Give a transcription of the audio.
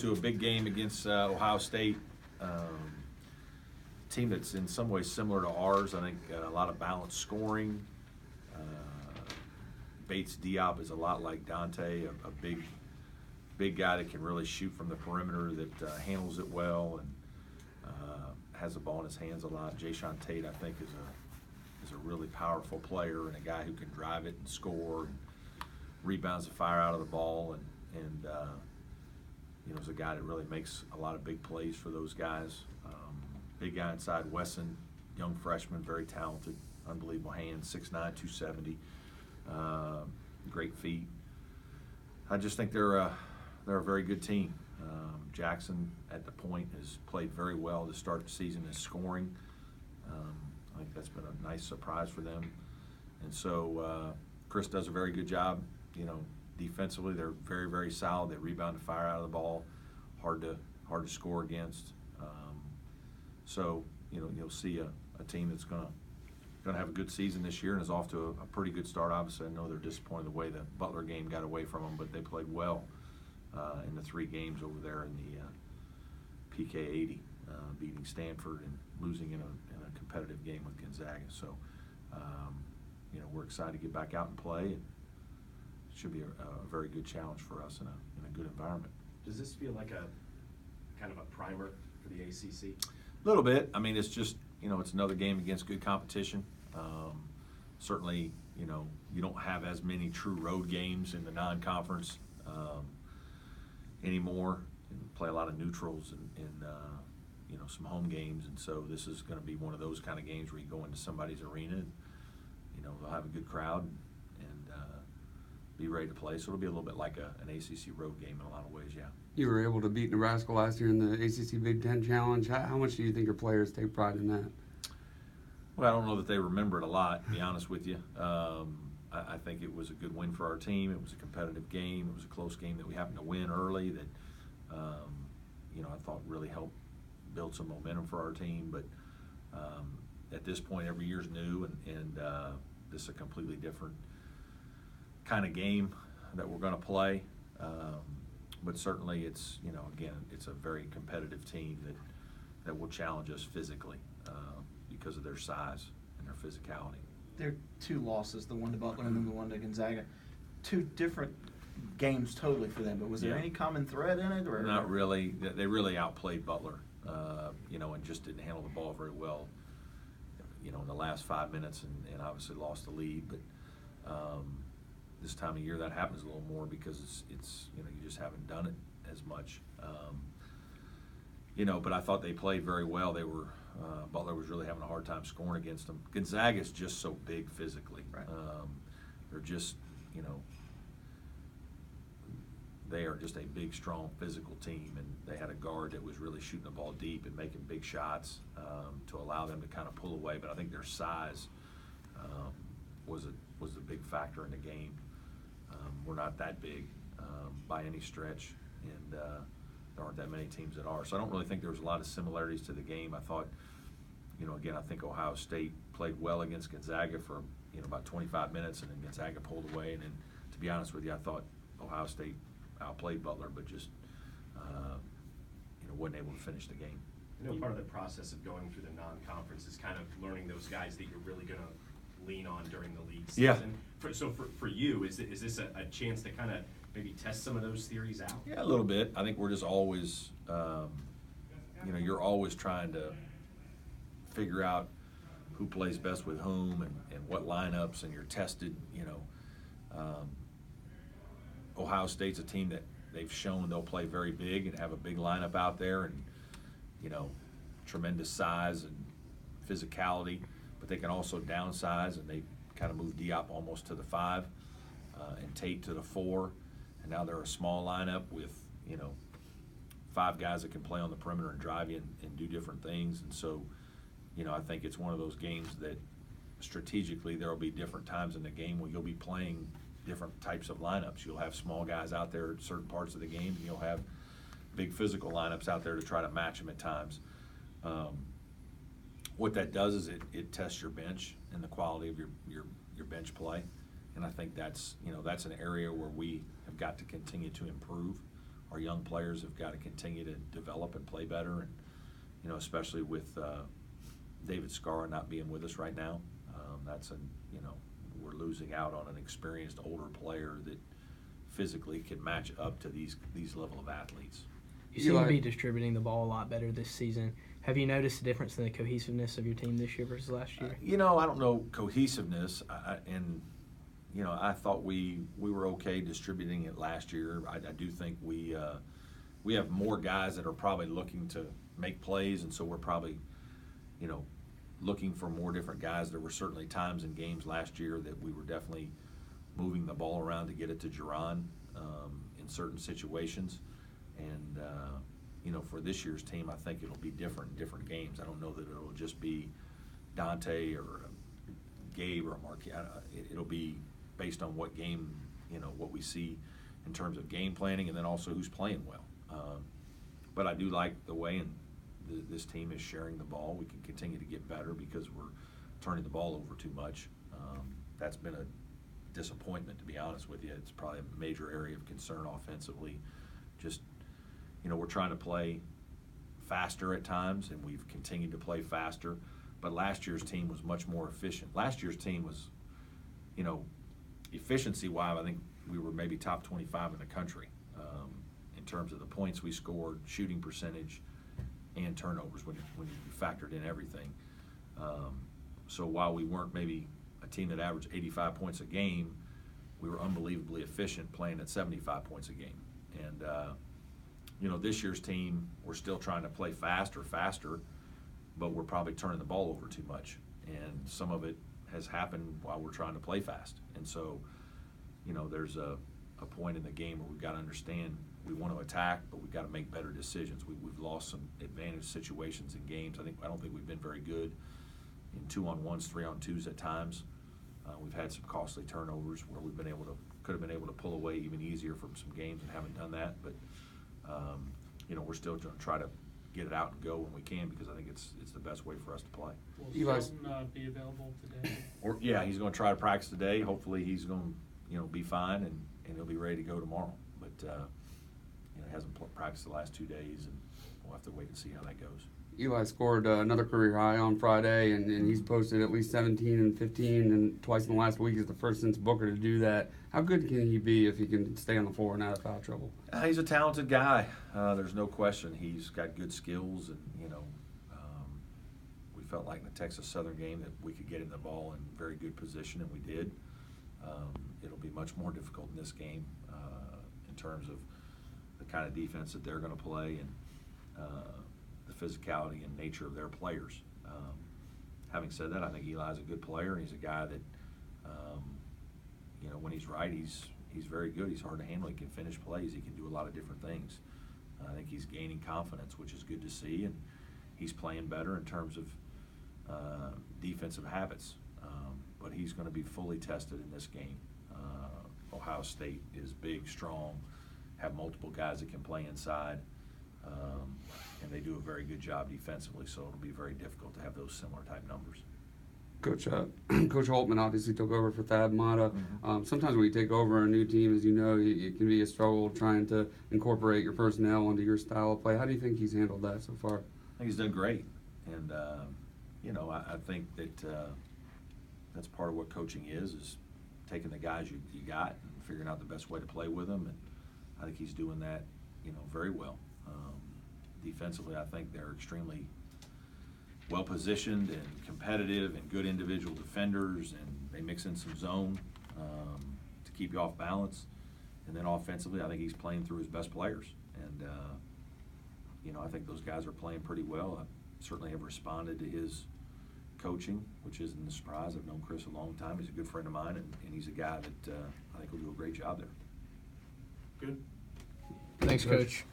to a big game against Ohio State, team that's in some ways similar to ours. I think a lot of balanced scoring. Bates Diop is a lot like Dante, a big guy that can really shoot from the perimeter, that handles it well, and has the ball in his hands a lot. Jayshawn Tate, I think, is a really powerful player and a guy who can drive it and score and rebounds the fire out of the ball, and is a guy that really makes a lot of big plays for those guys. Big guy inside, Wesson, young freshman, very talented, unbelievable hands, 6'9", 270, great feet. I just think they're a very good team. Jackson at the point has played very well to start the season in scoring. I think that's been a nice surprise for them. And so Chris does a very good job. Defensively, they're very, very solid. They rebound the fire out of the ball, hard to score against. So you'll see a team that's going to have a good season this year and is off to a pretty good start. Obviously, I know they're disappointed the way the Butler game got away from them, but they played well in the 3 games over there in the PK 80, beating Stanford and losing in a competitive game with Gonzaga. So we're excited to get back out and play. And it should be a very good challenge for us in a good environment. Does this feel like a kind of a primer for the ACC? A little bit. I mean, it's just, it's another game against good competition. Certainly, you don't have as many true road games in the non-conference anymore. You play a lot of neutrals and some home games, and so this is going to be one of those kind of games where you go into somebody's arena and, they'll have a good crowd and be ready to play. So it'll be a little bit like an ACC road game in a lot of ways, yeah. You were able to beat Nebraska last year in the ACC Big Ten Challenge. How much do you think your players take pride in that? Well, I don't know that they remember it a lot, to be honest with you. I think it was a good win for our team. It was a competitive game. It was a close game that we happened to win early that, I thought really helped build some momentum for our team. But at this point, every year's new, and this is a completely different kind of game that we're going to play. But certainly it's, again, it's a very competitive team that will challenge us physically because of their size and their physicality. There are 2 losses, the one to Butler and then the one to Gonzaga. 2 different games totally for them, but was there any common thread in it? Or not really. They really outplayed Butler, and just didn't handle the ball very well, in the last 5 minutes and obviously lost the lead. But this time of year that happens a little more because it's you just haven't done it as much. But I thought they played very well. They were Butler was really having a hard time scoring against them. Gonzaga's just so big physically. Right. They're just they are just a big, strong, physical team, and they had a guard that was really shooting the ball deep and making big shots to allow them to kind of pull away. But I think their size was a big factor in the game. We're not that big by any stretch, and there aren't that many teams that are. So I don't really think there was a lot of similarities to the game. I thought, again, I think Ohio State played well against Gonzaga for about 25 minutes, and then Gonzaga pulled away. And then, to be honest with you, I thought Ohio State outplayed Butler, but just wasn't able to finish the game. Part of the process of going through the non-conference is kind of learning those guys that you're really going to lean on during the league season. Yeah. So for you, is this a chance to kind of maybe test some of those theories out? Yeah, a little bit. I think we're just always, you're always trying to figure out who plays best with whom and what lineups, and you're tested. Ohio State's a team that they've shown they'll play very big and have a big lineup out there, and tremendous size and physicality, but they can also downsize, and they kind of move Diop almost to the 5 and Tate to the 4, and now they're a small lineup with 5 guys that can play on the perimeter and drive you and do different things. And so I think it's one of those games that strategically there will be different times in the game where you'll be playing different types of lineups. You'll have small guys out there at certain parts of the game, and you'll have big physical lineups out there to try to match them at times. What that does is it tests your bench and the quality of your bench play, and I think that's an area where we have got to continue to improve. our young players have got to continue to develop and play better, and especially with David Scarra not being with us right now, we're losing out on an experienced older player that physically can match up to these level of athletes. You seem to be distributing the ball a lot better this season. Have you noticed a difference in the cohesiveness of your team this year versus last year? I don't know cohesiveness, I thought we were okay distributing it last year. I do think we have more guys that are probably looking to make plays, and so we're probably, looking for more different guys. There were certainly times in games last year that we were definitely moving the ball around to get it to Jerron in certain situations. And, for this year's team, I think it'll be different in different games. I don't know that it'll just be Dante or Gabe or Marquis. It'll be based on what game, what we see in terms of game planning, and then also who's playing well. But I do like the way this team is sharing the ball. We can continue to get better because we're turning the ball over too much. That's been a disappointment, to be honest with you. It's probably a major area of concern offensively. Just, we're trying to play faster at times, and we've continued to play faster. But last year's team was much more efficient. Last year's team was, efficiency-wise, I think we were maybe top 25 in the country in terms of the points we scored, shooting percentage, and turnovers when you factored in everything. So while we weren't maybe a team that averaged 85 points a game, we were unbelievably efficient playing at 75 points a game. And, this year's team, we're still trying to play faster, but we're probably turning the ball over too much. And some of it has happened while we're trying to play fast. And so, there's a point in the game where we've got to understand we want to attack, but we've got to make better decisions. We've lost some advantage situations in games. I don't think we've been very good in 2-on-1s, 3-on-2s at times. We've had some costly turnovers where could have been able to pull away even easier from some games and haven't done that. But we're still going to try to get it out and go when we can, because I think it's the best way for us to play. Will Eli's- Shelton be available today? He's going to try to practice today. Hopefully he's going to be fine and he'll be ready to go tomorrow. But he hasn't practiced the last 2 days, and we'll have to wait and see how that goes. Eli scored another career high on Friday, and he's posted at least 17 and 15, and twice in the last week is the first since Booker to do that. How good can he be if he can stay on the floor and out of foul trouble? He's a talented guy. There's no question. He's got good skills, and we felt like in the Texas Southern game that we could get him the ball in very good position, and we did. It'll be much more difficult in this game in terms of the kind of defense that they're going to play and the physicality and nature of their players. Having said that, I think Eli's a good player, and he's a guy that, when he's right, he's very good. He's hard to handle. He can finish plays. He can do a lot of different things. I think he's gaining confidence, which is good to see, and he's playing better in terms of defensive habits. But he's going to be fully tested in this game. Ohio State is big, strong, have multiple guys that can play inside, and they do a very good job defensively, so it'll be very difficult to have those similar type numbers. Coach Holtman obviously took over for Thad Matta. Mm-hmm. Sometimes when you take over a new team, as you know, it can be a struggle trying to incorporate your personnel into your style of play. How do you think he's handled that so far? I think he's done great, and I think that that's part of what coaching is taking the guys you got and figuring out the best way to play with them, and I think he's doing that, very well. Defensively, I think they're extremely well positioned and competitive and good individual defenders, and they mix in some zone to keep you off balance. And then offensively, I think he's playing through his best players, and I think those guys are playing pretty well. I certainly have responded to his coaching, which isn't a surprise. I've known Chris a long time. He's a good friend of mine, and he's a guy that I think will do a great job there. Good. Thanks, Coach.